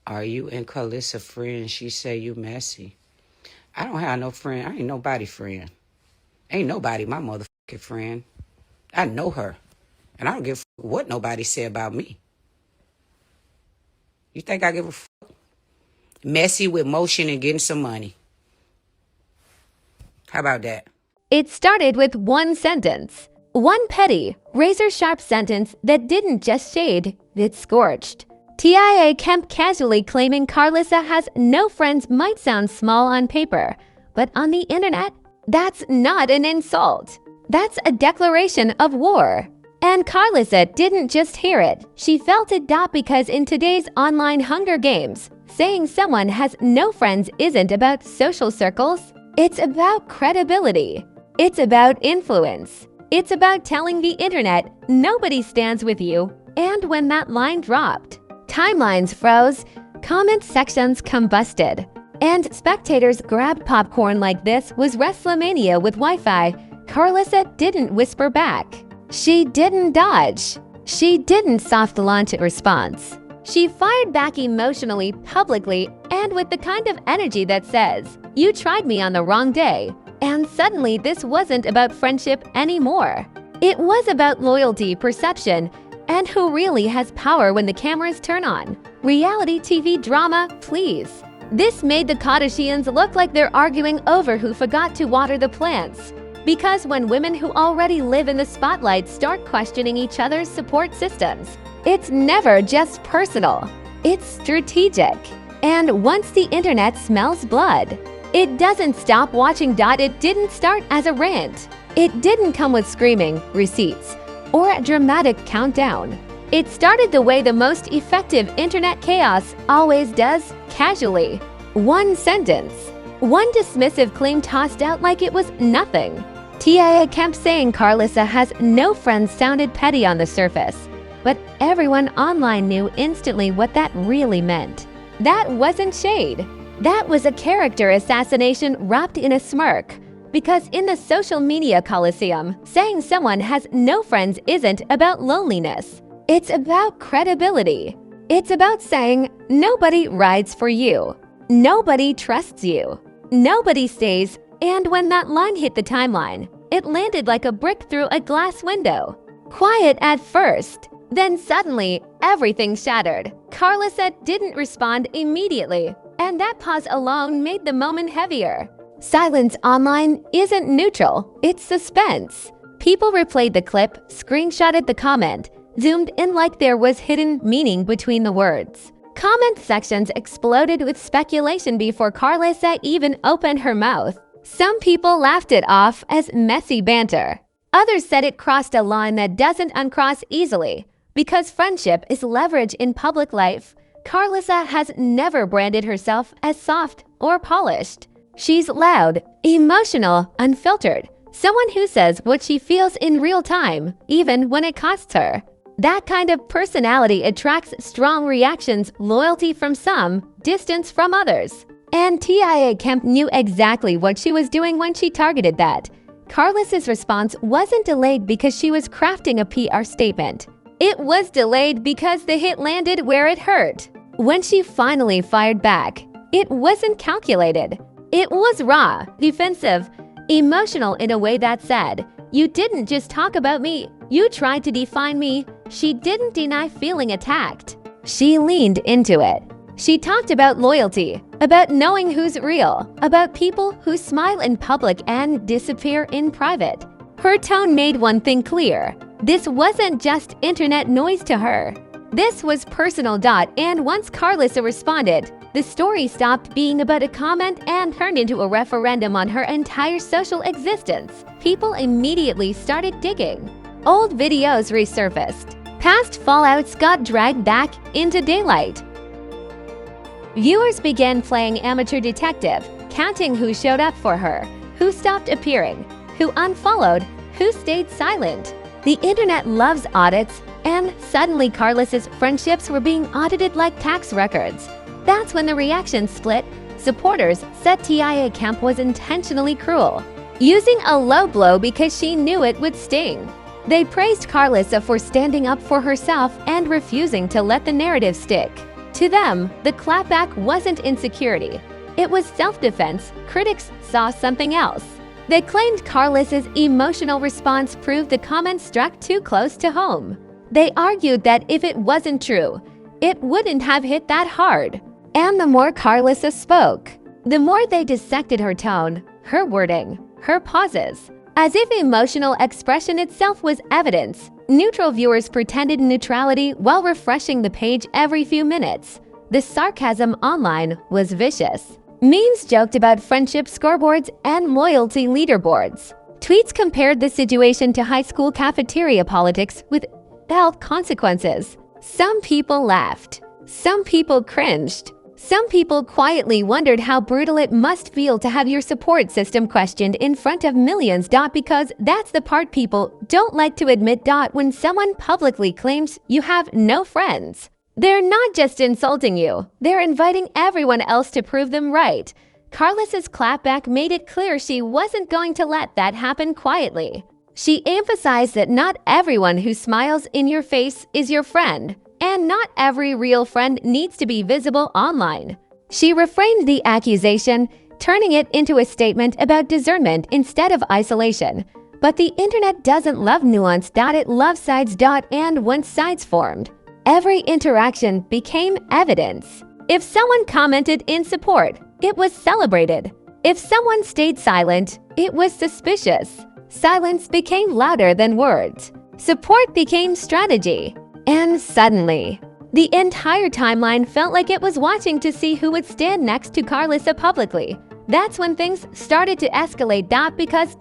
Are you and Karlissa friends? She say you messy. I don't have no friend. I ain't nobody friend. Ain't nobody my motherfucking friend. I know her. And I don't give a fuck what nobody say about me. You think I give a fuck? Messy with motion and getting some money. How about that? It started with one sentence. One petty, razor-sharp sentence that didn't just shade, it scorched. TIA Kemp casually claiming Karlissa has no friends might sound small on paper, but on the internet, that's not an insult. That's a declaration of war. And Karlissa didn't just hear it, she felt it because in today's online Hunger Games, saying someone has no friends isn't about social circles, it's about credibility. It's about influence. It's about telling the internet nobody stands with you. And when that line dropped, timelines froze, comment sections combusted, and spectators grabbed popcorn like this was WrestleMania with Wi-Fi. Karlissa didn't whisper back. She didn't dodge. She didn't soft launch a response. She fired back emotionally, publicly, and with the kind of energy that says, "You tried me on the wrong day." And suddenly this wasn't about friendship anymore. It was about loyalty, perception, and who really has power when the cameras turn on. Reality TV drama, please. This made the Kardashians look like they're arguing over who forgot to water the plants. Because when women who already live in the spotlight start questioning each other's support systems, it's never just personal. It's strategic. And once the internet smells blood, it doesn't stop watching. It didn't start as a rant. It didn't come with screaming, receipts, or a dramatic countdown. It started the way the most effective internet chaos always does, casually. One sentence. One dismissive claim tossed out like it was nothing. TIA Kemp saying Karlissa has no friends sounded petty on the surface, but everyone online knew instantly what that really meant. That wasn't shade. That was a character assassination wrapped in a smirk. Because in the social media coliseum, saying someone has no friends isn't about loneliness. It's about credibility. It's about saying nobody rides for you. Nobody trusts you. Nobody stays. And when that line hit the timeline, it landed like a brick through a glass window. Quiet at first, then suddenly everything shattered. Karlissa didn't respond immediately, and that pause alone made the moment heavier. Silence online isn't neutral, it's suspense. People replayed the clip, screenshotted the comment, zoomed in like there was hidden meaning between the words. Comment sections exploded with speculation before Karlissa even opened her mouth. Some people laughed it off as messy banter. Others said it crossed a line that doesn't uncross easily. Because friendship is leverage in public life, Karlissa has never branded herself as soft or polished. She's loud, emotional, unfiltered. Someone who says what she feels in real time, even when it costs her. That kind of personality attracts strong reactions, loyalty from some, distance from others. And TIA Kemp knew exactly what she was doing when she targeted that. Karlissa's response wasn't delayed because she was crafting a PR statement. It was delayed because the hit landed where it hurt. When she finally fired back, it wasn't calculated. It was raw, defensive, emotional in a way that said, "You didn't just talk about me, you tried to define me." She didn't deny feeling attacked. She leaned into it. She talked about loyalty, about knowing who's real, about people who smile in public and disappear in private. Her tone made one thing clear. This wasn't just internet noise to her. This was personal. And once Karlissa responded, the story stopped being about a comment and turned into a referendum on her entire social existence. People immediately started digging. Old videos resurfaced. Past fallouts got dragged back into daylight. Viewers began playing amateur detective, counting who showed up for her, who stopped appearing, who unfollowed, who stayed silent. The internet loves audits, and suddenly Karlissa's friendships were being audited like tax records. That's when the reaction split. Supporters said TIA Kemp was intentionally cruel, using a low blow because she knew it would sting. They praised Karlissa for standing up for herself and refusing to let the narrative stick. To them, the clapback wasn't insecurity. It was self-defense. Critics saw something else. They claimed Karlissa's emotional response proved the comment struck too close to home. They argued that if it wasn't true, it wouldn't have hit that hard. And the more Karlissa spoke, the more they dissected her tone, her wording, her pauses. As if emotional expression itself was evidence, neutral viewers pretended neutrality while refreshing the page every few minutes. The sarcasm online was vicious. Memes joked about friendship scoreboards and loyalty leaderboards. Tweets compared the situation to high school cafeteria politics without consequences. Some people laughed. Some people cringed. Some people quietly wondered how brutal it must feel to have your support system questioned in front of millions. Because that's the part people don't like to admit. When someone publicly claims you have no friends, they're not just insulting you, they're inviting everyone else to prove them right. Karlissa's clapback made it clear she wasn't going to let that happen quietly. She emphasized that not everyone who smiles in your face is your friend. And not every real friend needs to be visible online. She reframed the accusation, turning it into a statement about discernment instead of isolation. But the internet doesn't love nuance. It loves sides. And once sides formed, every interaction became evidence. If someone commented in support, it was celebrated. If someone stayed silent, it was suspicious. Silence became louder than words. Support became strategy. And suddenly, the entire timeline felt like it was watching to see who would stand next to Karlissa publicly. That's when things started to escalate. Because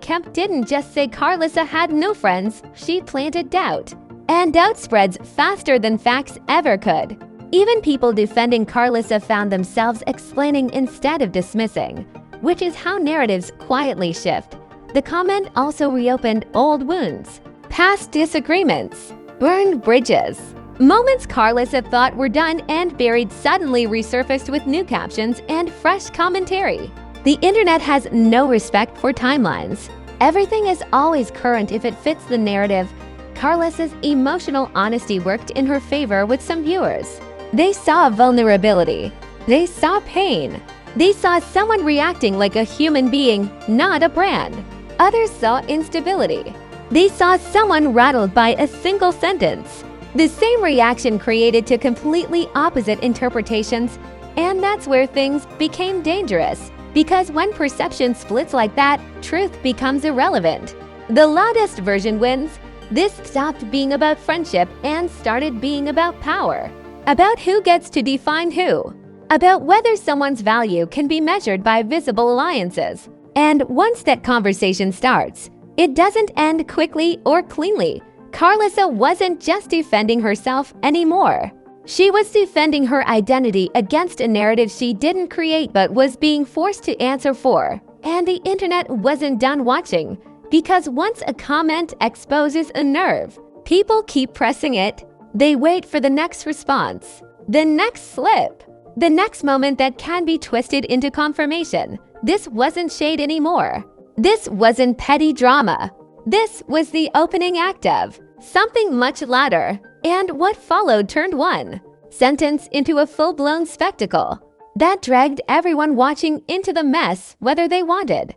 Kemp didn't just say Karlissa had no friends, she planted doubt. And doubt spreads faster than facts ever could. Even people defending Karlissa found themselves explaining instead of dismissing, which is how narratives quietly shift. The comment also reopened old wounds, past disagreements, burned bridges. Moments Karlissa thought were done and buried suddenly resurfaced with new captions and fresh commentary. The internet has no respect for timelines. Everything is always current if it fits the narrative. Karlissa's emotional honesty worked in her favor with some viewers. They saw vulnerability. They saw pain. They saw someone reacting like a human being, not a brand. Others saw instability. They saw someone rattled by a single sentence. The same reaction created two completely opposite interpretations, and that's where things became dangerous. Because when perception splits like that, truth becomes irrelevant. The loudest version wins. This stopped being about friendship and started being about power. About who gets to define who. About whether someone's value can be measured by visible alliances. And once that conversation starts, it doesn't end quickly or cleanly. Karlissa wasn't just defending herself anymore. She was defending her identity against a narrative she didn't create but was being forced to answer for. And the internet wasn't done watching, because once a comment exposes a nerve, people keep pressing it. They wait for the next response, the next slip, the next moment that can be twisted into confirmation. This wasn't shade anymore. This wasn't petty drama. This was the opening act of something much louder, and what followed turned one sentence into a full-blown spectacle that dragged everyone watching into the mess whether they wanted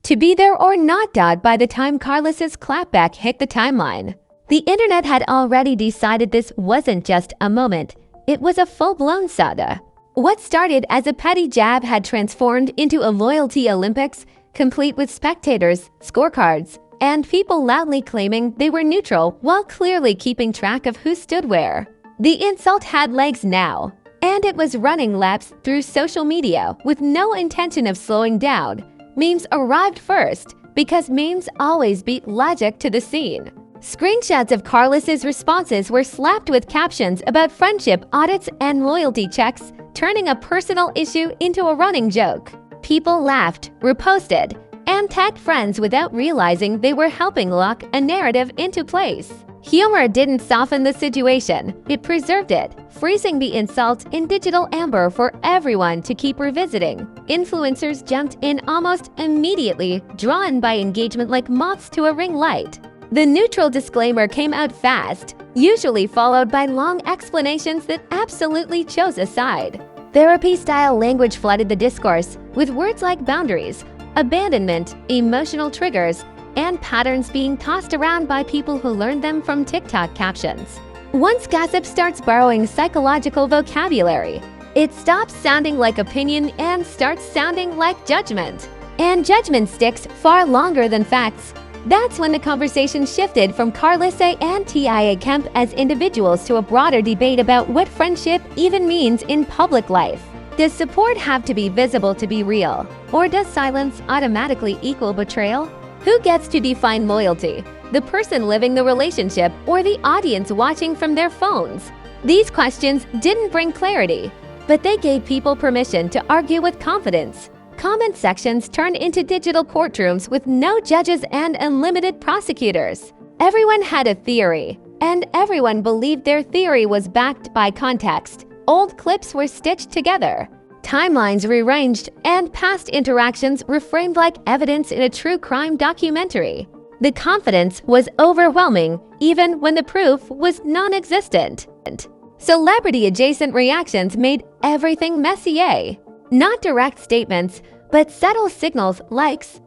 to be there or not. By the time Karlissa's clapback hit the timeline, the internet had already decided this wasn't just a moment, it was a full-blown saga. What started as a petty jab had transformed into a loyalty Olympics, complete with spectators, scorecards, and people loudly claiming they were neutral while clearly keeping track of who stood where. The insult had legs now, and it was running laps through social media with no intention of slowing down. Memes arrived first, because memes always beat logic to the scene. Screenshots of Karlissa's responses were slapped with captions about friendship audits and loyalty checks, turning a personal issue into a running joke. People laughed, reposted, and tagged friends without realizing they were helping lock a narrative into place. Humor didn't soften the situation, it preserved it, freezing the insult in digital amber for everyone to keep revisiting. Influencers jumped in almost immediately, drawn by engagement like moths to a ring light. The neutral disclaimer came out fast. usually followed by long explanations that absolutely chose a side. Therapy-style language flooded the discourse, with words like boundaries, abandonment, emotional triggers, and patterns being tossed around by people who learned them from TikTok captions. Once gossip starts borrowing psychological vocabulary, it stops sounding like opinion and starts sounding like judgment. And judgment sticks far longer than facts. That's when the conversation shifted from Karlissa and TIA Kemp as individuals to a broader debate about what friendship even means in public life. Does support have to be visible to be real? Or does silence automatically equal betrayal? Who gets to define loyalty? The person living the relationship or the audience watching from their phones? These questions didn't bring clarity, but they gave people permission to argue with confidence. Comment sections turned into digital courtrooms with no judges and unlimited prosecutors. Everyone had a theory, and everyone believed their theory was backed by context. Old clips were stitched together, timelines rearranged, and past interactions reframed like evidence in a true crime documentary. The confidence was overwhelming, even when the proof was non-existent. Celebrity-adjacent reactions made everything messier. Not direct statements, but subtle signals, likes,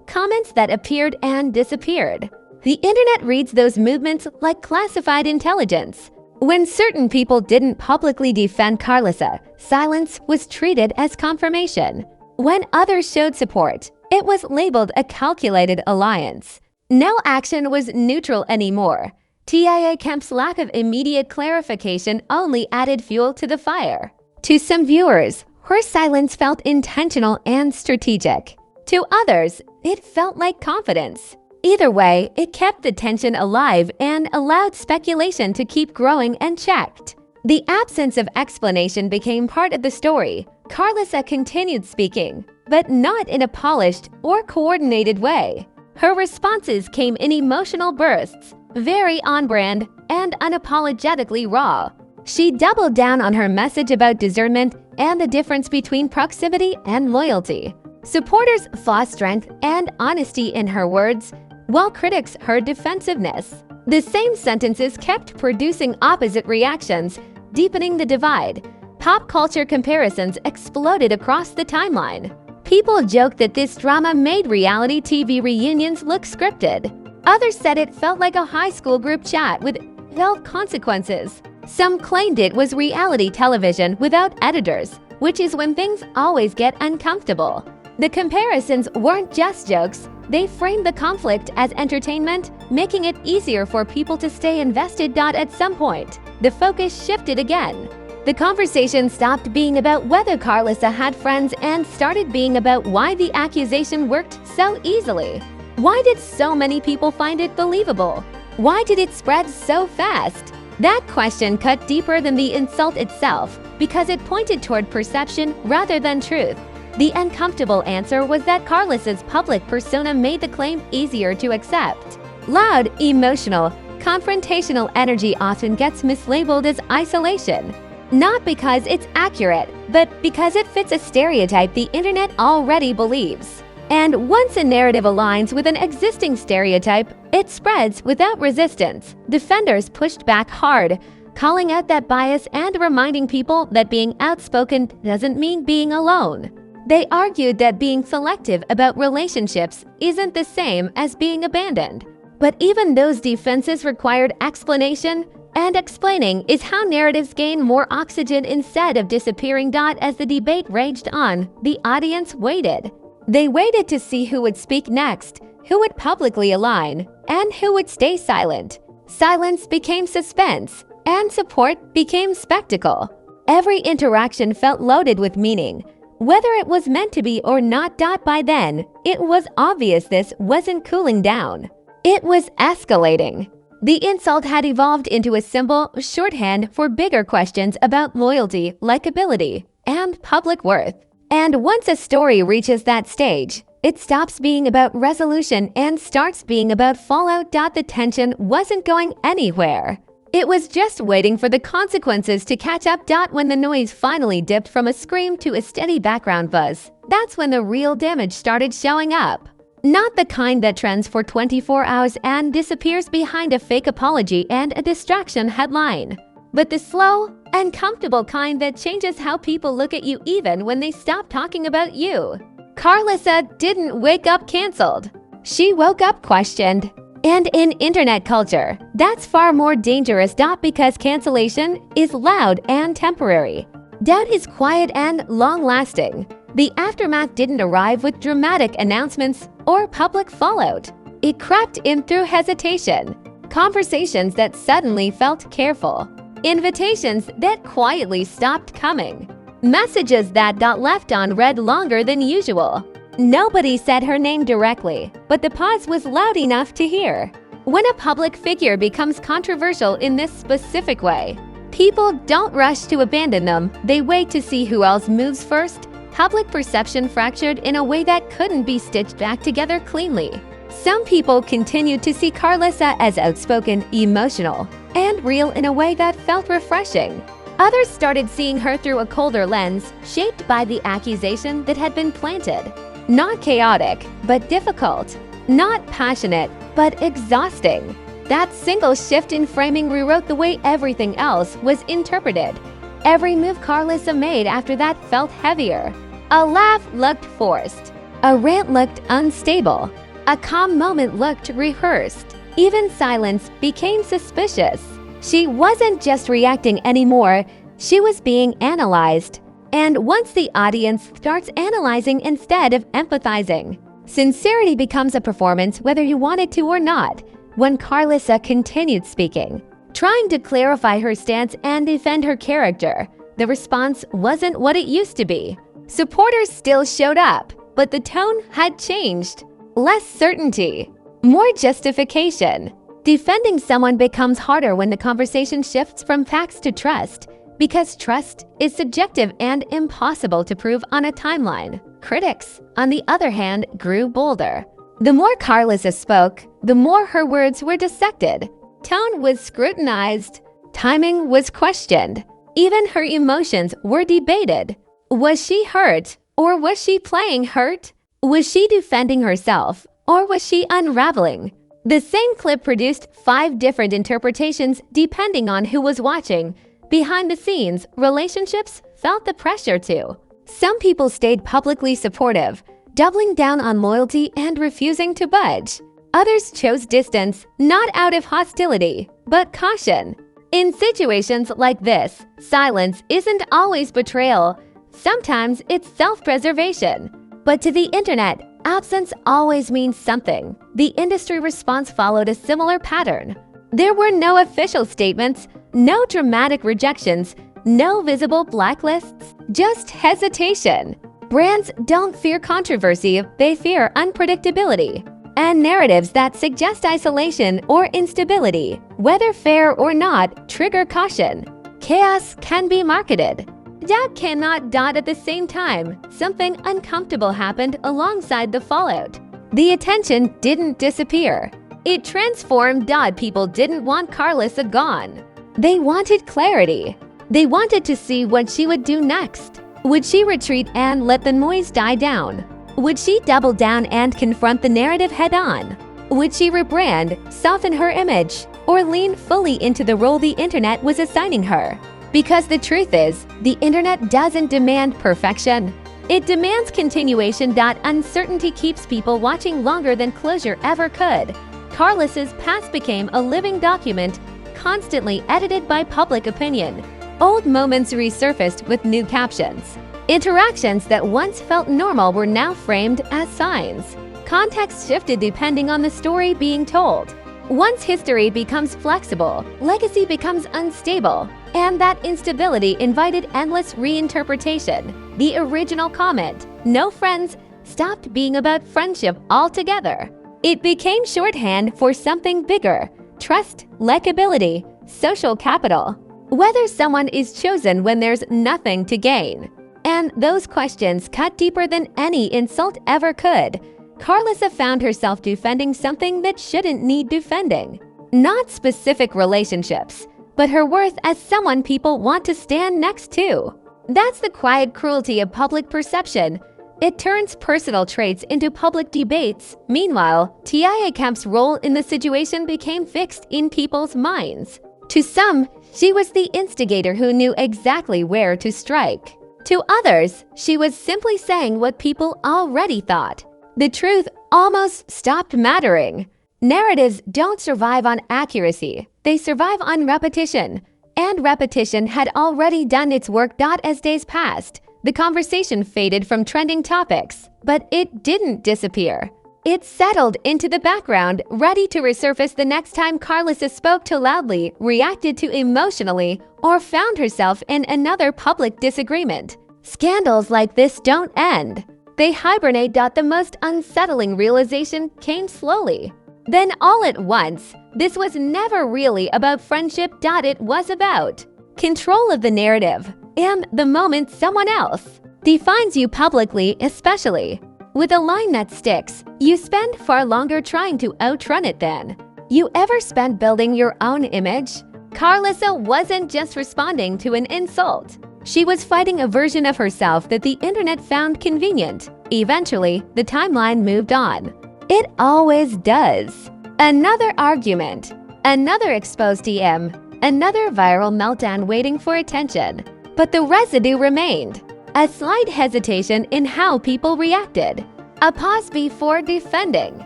comments that appeared and disappeared. The internet reads those movements like classified intelligence. When certain people didn't publicly defend Karlissa, silence was treated as confirmation. When others showed support, it was labeled a calculated alliance. No action was neutral anymore. TIA Kemp's lack of immediate clarification only added fuel to the fire. To some viewers, her silence felt intentional and strategic. To others, it felt like confidence. Either way, it kept the tension alive and allowed speculation to keep growing unchecked. The absence of explanation became part of the story. Karlissa continued speaking, but not in a polished or coordinated way. Her responses came in emotional bursts, very on-brand and unapologetically raw. She doubled down on her message about discernment and the difference between proximity and loyalty. Supporters saw strength and honesty in her words, while critics heard defensiveness. The same sentences kept producing opposite reactions, deepening the divide. Pop culture comparisons exploded across the timeline. People joked that this drama made reality TV reunions look scripted. Others said it felt like a high school group chat with health consequences. Some claimed it was reality television without editors, which is when things always get uncomfortable. The comparisons weren't just jokes, they framed the conflict as entertainment, making it easier for people to stay invested. At some point, the focus shifted again. The conversation stopped being about whether Karlissa had friends and started being about why the accusation worked so easily. Why did so many people find it believable? Why did it spread so fast? That question cut deeper than the insult itself because it pointed toward perception rather than truth. The uncomfortable answer was that Karlissa's public persona made the claim easier to accept. Loud, emotional, confrontational energy often gets mislabeled as isolation. Not because it's accurate, but because it fits a stereotype the internet already believes. And once a narrative aligns with an existing stereotype, it spreads without resistance. Defenders pushed back hard, calling out that bias and reminding people that being outspoken doesn't mean being alone. They argued that being selective about relationships isn't the same as being abandoned. But even those defenses required explanation, and explaining is how narratives gain more oxygen instead of disappearing. As the debate raged on, the audience waited. They waited to see who would speak next, who would publicly align, and who would stay silent. Silence became suspense, and support became spectacle. Every interaction felt loaded with meaning. Whether it was meant to be or not. By then, it was obvious this wasn't cooling down. It was escalating. The insult had evolved into a symbol, shorthand for bigger questions about loyalty, likability, and public worth. And once a story reaches that stage, it stops being about resolution and starts being about fallout. The tension wasn't going anywhere. It was just waiting for the consequences to catch up. When the noise finally dipped from a scream to a steady background buzz, that's when the real damage started showing up. Not the kind that trends for 24 hours and disappears behind a fake apology and a distraction headline, but the slow and comfortable kind that changes how people look at you even when they stop talking about you. Karlissa didn't wake up canceled. She woke up questioned. And in internet culture, that's far more dangerous, not because cancellation is loud and temporary. Doubt is quiet and long-lasting. The aftermath didn't arrive with dramatic announcements or public fallout. It crept in through hesitation, conversations that suddenly felt careful, invitations that quietly stopped coming, messages that got left unread longer than usual. Nobody said her name directly, but the pause was loud enough to hear. When a public figure becomes controversial in this specific way, people don't rush to abandon them, they wait to see who else moves first. Public perception fractured in a way that couldn't be stitched back together cleanly. Some people continued to see Karlissa as outspoken, emotional, and real in a way that felt refreshing. Others started seeing her through a colder lens, shaped by the accusation that had been planted. Not chaotic, but difficult. Not passionate, but exhausting. That single shift in framing rewrote the way everything else was interpreted. Every move Karlissa made after that felt heavier. A laugh looked forced. A rant looked unstable. A calm moment looked rehearsed. Even silence became suspicious. She wasn't just reacting anymore, she was being analyzed. And once the audience starts analyzing instead of empathizing, sincerity becomes a performance whether you want it to or not. When Karlissa continued speaking, trying to clarify her stance and defend her character, the response wasn't what it used to be. Supporters still showed up, but the tone had changed. Less certainty, more justification. Defending someone becomes harder when the conversation shifts from facts to trust, because trust is subjective and impossible to prove on a timeline. Critics, on the other hand, grew bolder. The more Karlissa spoke, the more her words were dissected. Tone was scrutinized. Timing was questioned. Even her emotions were debated. Was she hurt, or was she playing hurt? Was she defending herself, or was she unraveling? The same clip produced 5 different interpretations depending on who was watching. Behind the scenes, relationships felt the pressure to. Some people stayed publicly supportive, doubling down on loyalty and refusing to budge. Others chose distance, not out of hostility, but caution. In situations like this, silence isn't always betrayal. Sometimes it's self-preservation. But to the internet, absence always means something. The industry response followed a similar pattern. There were no official statements, no dramatic rejections, no visible blacklists, just hesitation. Brands don't fear controversy, they fear unpredictability. And narratives that suggest isolation or instability, whether fair or not, trigger caution. Chaos can be marketed. Doubt cannot dot at the same time. Something uncomfortable happened alongside the fallout. The attention didn't disappear. It transformed. People didn't want Karlissa gone. They wanted clarity. They wanted to see what she would do next. Would she retreat and let the noise die down? Would she double down and confront the narrative head-on? Would she rebrand, soften her image, or lean fully into the role the internet was assigning her? Because the truth is, the internet doesn't demand perfection. It demands continuation. Uncertainty keeps people watching longer than closure ever could. Karlissa's past became a living document, constantly edited by public opinion. Old moments resurfaced with new captions. Interactions that once felt normal were now framed as signs. Context shifted depending on the story being told. Once history becomes flexible, legacy becomes unstable, and that instability invited endless reinterpretation. The original comment, "No friends," stopped being about friendship altogether. It became shorthand for something bigger: trust, likability, social capital. Whether someone is chosen when there's nothing to gain. And those questions cut deeper than any insult ever could. Karlissa found herself defending something that shouldn't need defending. Not specific relationships, but her worth as someone people want to stand next to. That's the quiet cruelty of public perception. It turns personal traits into public debates. Meanwhile, TIA Kemp's role in the situation became fixed in people's minds. To some, she was the instigator who knew exactly where to strike. To others, she was simply saying what people already thought. The truth almost stopped mattering. Narratives don't survive on accuracy, they survive on repetition. And repetition had already done its work. As days passed, the conversation faded from trending topics, but it didn't disappear. It settled into the background, ready to resurface the next time Karlissa spoke too loudly, reacted too emotionally, or found herself in another public disagreement. Scandals like this don't end. They hibernate. The most unsettling realization came slowly. Then all at once, this was never really about friendship. It was about control of the narrative and the moment someone else defines you publicly, especially with a line that sticks. You spend far longer trying to outrun it than you ever spent building your own image. Karlissa wasn't just responding to an insult. She was fighting a version of herself that the internet found convenient. Eventually, the timeline moved on. It always does. Another argument, another exposed DM, another viral meltdown waiting for attention. But the residue remained. A slight hesitation in how people reacted. A pause before defending.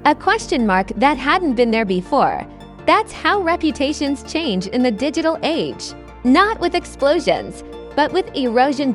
A question mark that hadn't been there before. That's how reputations change in the digital age. Not with explosions, but with erosion.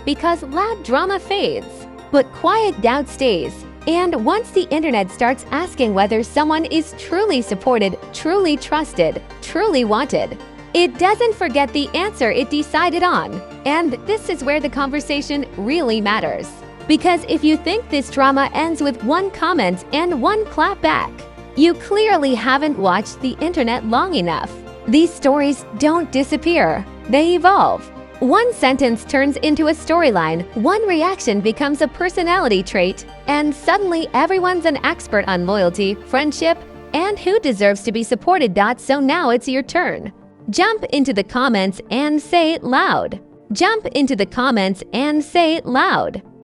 Because loud drama fades, but quiet doubt stays. And once the internet starts asking whether someone is truly supported, truly trusted, truly wanted, it doesn't forget the answer it decided on. And this is where the conversation really matters. Because if you think this drama ends with one comment and one clap back, you clearly haven't watched the internet long enough. These stories don't disappear, they evolve. One sentence turns into a storyline, one reaction becomes a personality trait, and suddenly everyone's an expert on loyalty, friendship, and who deserves to be supported. So now it's your turn. Jump into the comments and say it loud. Jump into the comments and say it loud.